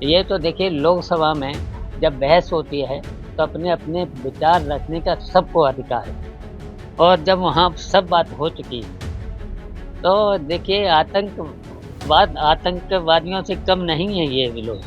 ये तो देखिए लोकसभा में जब बहस होती है तो अपने अपने विचार रखने का सबको अधिकार है और जब वहाँ सब बात हो चुकी है तो देखिए आतंकवादियों से कम नहीं है ये भी लोग।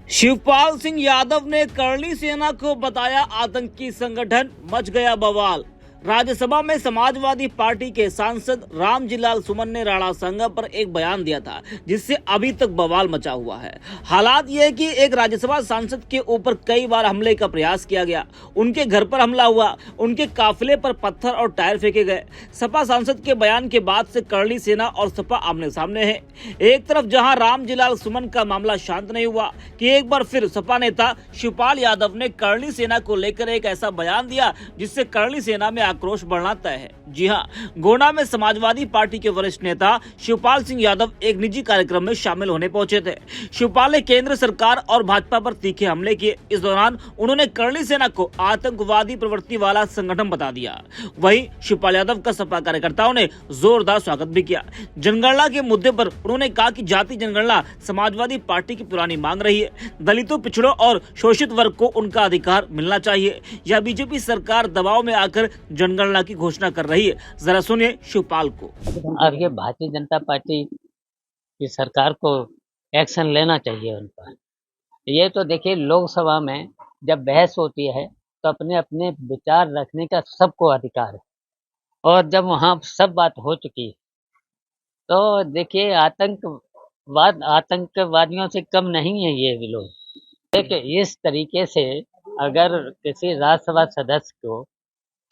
शिवपाल सिंह यादव ने करणी सेना को बताया आतंकी संगठन, मच गया बवाल। राज्यसभा में समाजवादी पार्टी के सांसद रामजीलाल सुमन ने राणा संगम पर एक बयान दिया था जिससे अभी तक बवाल मचा हुआ है। हालात ये है कि एक राज्यसभा सांसद के ऊपर कई बार हमले का प्रयास किया गया, उनके घर पर हमला हुआ, उनके काफिले पर पत्थर और टायर फेंके गए। सपा सांसद के बयान के बाद से करणी सेना और सपा आमने सामने है। एक तरफ जहां रामजीलाल सुमन का मामला शांत नहीं हुआ कि एक बार फिर सपा नेता शिवपाल यादव ने करणी सेना को लेकर एक ऐसा बयान दिया जिससे करणी सेना में आक्रोश बढ़ना तय है। जी हां, गोंडा में समाजवादी पार्टी के वरिष्ठ नेता शिवपाल सिंह यादव एक निजी कार्यक्रम में शामिल होने पहुंचे थे। शिवपाल ने केंद्र सरकार और भाजपा पर तीखे हमले किए। इस दौरान उन्होंने करणी सेना को आतंकवादी प्रवृत्ति वाला संगठन बता दिया। वहीं शिवपाल यादव का सपा कार्यकर्ताओं ने जोरदार स्वागत भी किया। जनगणना के मुद्दे पर उन्होंने कहा कि जाति जनगणना समाजवादी पार्टी की पुरानी मांग रही है। दलितों, पिछड़ों और शोषित वर्ग को उनका अधिकार मिलना चाहिए। यह बीजेपी सरकार दबाव में आकर जनगणना की घोषणा कर रही है। जरा सुनिए शिवपाल को। अब ये भारतीय जनता पार्टी की सरकार को एक्शन लेना चाहिए उन पर। ये तो देखिए लोकसभा में जब बहस होती है तो अपने अपने विचार रखने का सबको अधिकार है और जब वहाँ सब बात हो चुकी है तो देखिए आतंकवादियों से कम नहीं है ये भी लोग। देखिए इस तरीके से अगर किसी राज्यसभा सदस्य को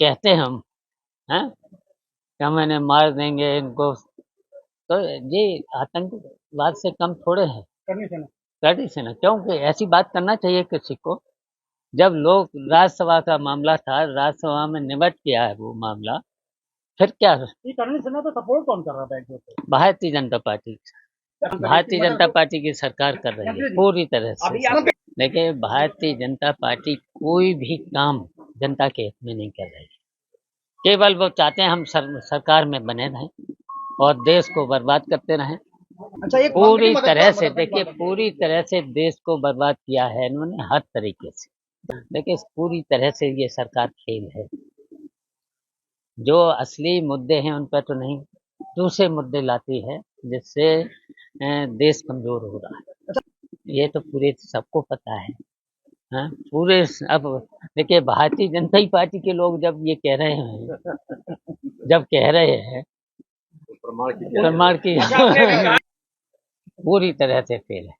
कहते हम हैं कि हम इन्हें मार देंगे इनको, तो ये आतंकवाद से कम थोड़े है। करनी से ना, क्योंकि ऐसी बात करना चाहिए किसी को। जब लोग राज्यसभा का मामला था, राज्यसभा में निपट गया है वो मामला, फिर क्या? ये करनी सेना तो सपोर्ट कौन कर रहा था इसको? भारतीय जनता पार्टी की सरकार कर रही है पूरी तरह से। देखिए भारतीय जनता पार्टी कोई भी काम जनता के हित में नहीं कर रही है। केवल वो चाहते हैं हम सरकार में बने रहें और देश को बर्बाद करते रहें। पूरी तरह से देखिए, पूरी तरह से देश को बर्बाद किया है इन्होंने हर तरीके से। देखिए पूरी तरह से ये सरकार खेल है। जो असली मुद्दे हैं उन पर तो नहीं, दूसरे मुद्दे लाती है जिससे देश कमजोर हो रहा है। ये तो पूरे सबको पता है। हाँ, पूरे अब देखिए भारतीय जनता पार्टी के लोग जब ये कह रहे हैं प्रमाण की पूरी तरह से फेल है।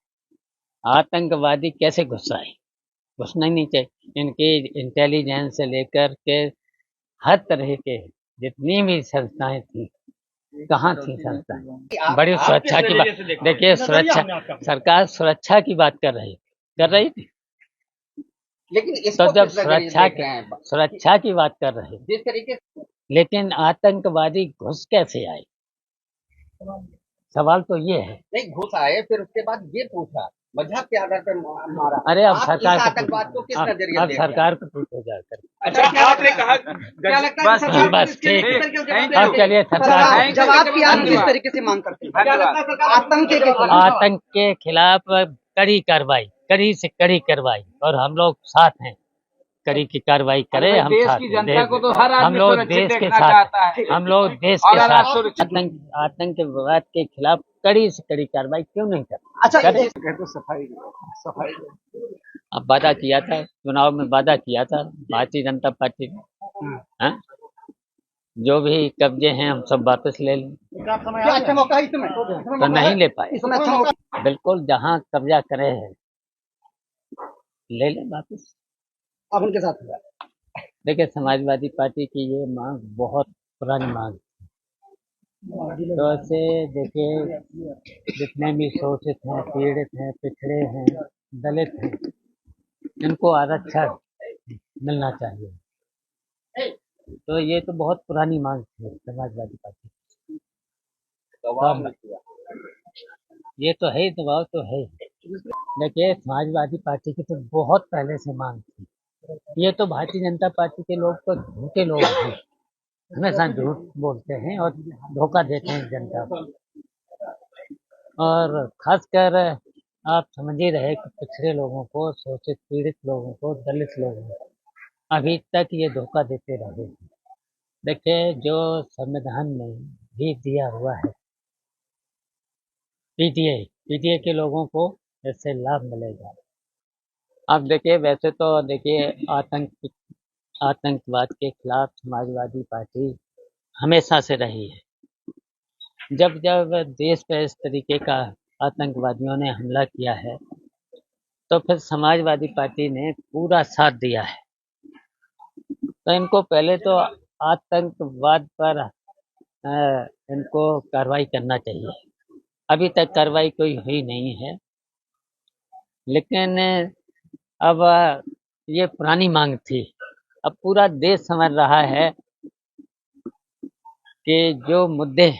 आतंकवादी कैसे घुसना ही नहीं चाहिए। इनकी इंटेलिजेंस से लेकर के हर तरह के जितनी भी संस्थाएं थी, कहाँ थी संस्थाएं? बड़ी सुरक्षा की बात, देखिए सरकार सुरक्षा की बात कर रही थी। लेकिन तो जब सुरक्षा की बात कर रहे जिस तरीके से, लेकिन आतंकवादी घुस कैसे आए? सवाल तो ये है। नहीं घुस आए, फिर उसके बाद ये पूछा मजहब के आधार पर मारा। अरे अब सरकार आतंकवाद को किस नजरिए अब सरकार को पूछो जाकर। अच्छा, क्या आपने कहा? क्या लगता है बस ठीक है। अब चलिए सरकार जवाब की आप किस तरीके से मांग करते हैं? आतंक के खिलाफ कड़ी कार्रवाई और हम लोग साथ हैं। कड़ी की कार्रवाई करें, हम साथ हैं। हम लोग देश के साथ, हम लोग देश के साथ आतंकवाद के खिलाफ कड़ी से कड़ी कार्रवाई क्यों नहीं करते? अच्छा, सफाई अब वादा किया था, चुनाव में वादा किया था भारतीय जनता पार्टी ने, जो भी कब्जे हैं हम सब वापस ले लें। अच्छा मौका है इसमें? तो नहीं ले पाए। बिल्कुल जहाँ कब्जा करे हैं ले लें वापस। अब उनके साथ हुआ। देखिए समाजवादी पार्टी की ये मांग बहुत पुरानी मांग है। तो ऐसे देखिए जितने भी शोषित हैं, पीड़ित हैं, पिछड़े हैं, दलित हैं, इनको आरक्षण मिलना चाहिए। तो ये तो बहुत पुरानी मांग थी समाजवादी पार्टी की। ये तो है, दबाव तो है। देखिए समाजवादी पार्टी की तो बहुत पहले से मांग थी। ये तो भारतीय जनता पार्टी के लोग तो झूठे लोग हैं, हमेशा झूठ बोलते हैं और धोखा देते हैं जनता को। और खासकर आप समझ ही रहे कि पिछड़े लोगों को, शोषित पीड़ित लोगों को, दलित लोगों को अभी तक ये धोखा देते रहे हैं। देखिए, जो संविधान में भी दिया हुआ है, पीटीआई के लोगों को इससे लाभ मिलेगा। अब देखिए, वैसे तो देखिए, आतंकवाद के खिलाफ समाजवादी पार्टी हमेशा से रही है। जब जब देश पे इस तरीके का आतंकवादियों ने हमला किया है, तो फिर समाजवादी पार्टी ने पूरा साथ दिया है। तो इनको पहले तो आतंकवाद पर इनको कार्रवाई करना चाहिए। अभी तक कार्रवाई कोई हुई नहीं है, लेकिन अब ये पुरानी मांग थी। अब पूरा देश समझ रहा है कि जो मुद्दे,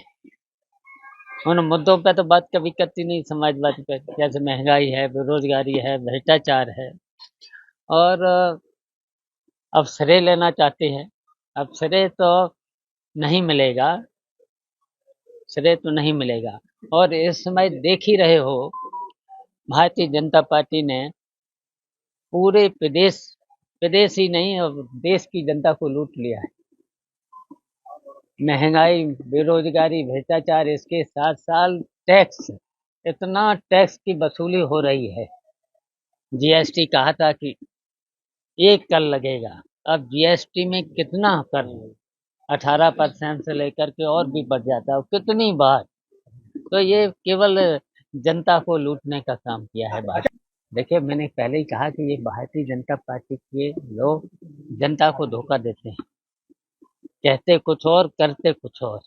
उन मुद्दों पे तो बात कभी करती नहीं समाजवादी पे, जैसे महंगाई है, बेरोजगारी है, भ्रष्टाचार है, और अब श्रेय लेना चाहते हैं। अब श्रेय तो नहीं मिलेगा, श्रेय तो नहीं मिलेगा। और इस समय देख ही रहे हो, भारतीय जनता पार्टी ने पूरे प्रदेश ही नहीं, अब देश की जनता को लूट लिया है। महंगाई, बेरोजगारी, भ्रष्टाचार, इसके साथ साथ टैक्स, इतना टैक्स की वसूली हो रही है। जीएसटी कहा था कि 1 कर लगेगा, अब जीएसटी में कितना कर, 18% से लेकर के और भी बढ़ जाता है, कितनी बार। तो ये केवल जनता को लूटने का काम किया है भाजपा। देखिए, मैंने पहले ही कहा कि ये भारतीय जनता पार्टी के लोग जनता को धोखा देते हैं, कहते कुछ और, करते कुछ और।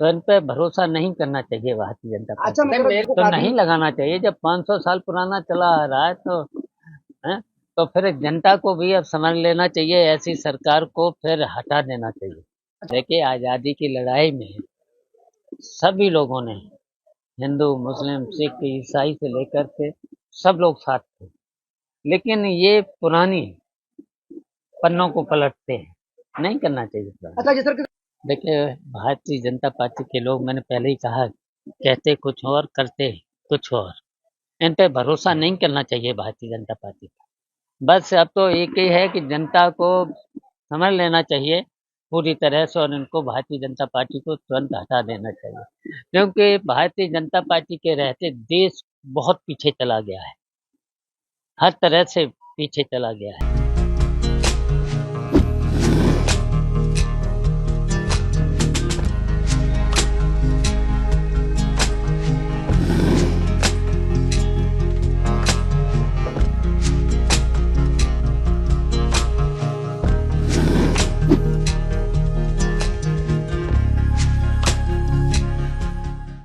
तो इन पे भरोसा नहीं करना चाहिए भारतीय जनता पार्टी। अच्छा, मेरे को तो नहीं लगाना चाहिए। जब 500 साल पुराना चला आ रहा है, तो है, तो फिर जनता को भी अब समझ लेना चाहिए, ऐसी सरकार को फिर हटा देना चाहिए। देखिए, आज़ादी की लड़ाई में सभी लोगों ने, हिंदू, मुस्लिम, सिख, ईसाई से लेकर के सब लोग साथ थे, लेकिन ये पुरानी पन्नों को पलटते हैं, नहीं करना चाहिए। अच्छा जी सर, देखिए, भारतीय जनता पार्टी के लोग, मैंने पहले ही कहा, कहते कुछ और, करते कुछ और। इन पे भरोसा नहीं करना चाहिए भारतीय जनता पार्टी का। बस अब तो एक ही है कि जनता को समझ लेना चाहिए पूरी तरह से, और इनको भारतीय जनता पार्टी को तुरंत हटा देना चाहिए, क्योंकि भारतीय जनता पार्टी के रहते देश बहुत पीछे चला गया है, हर तरह से पीछे चला गया है।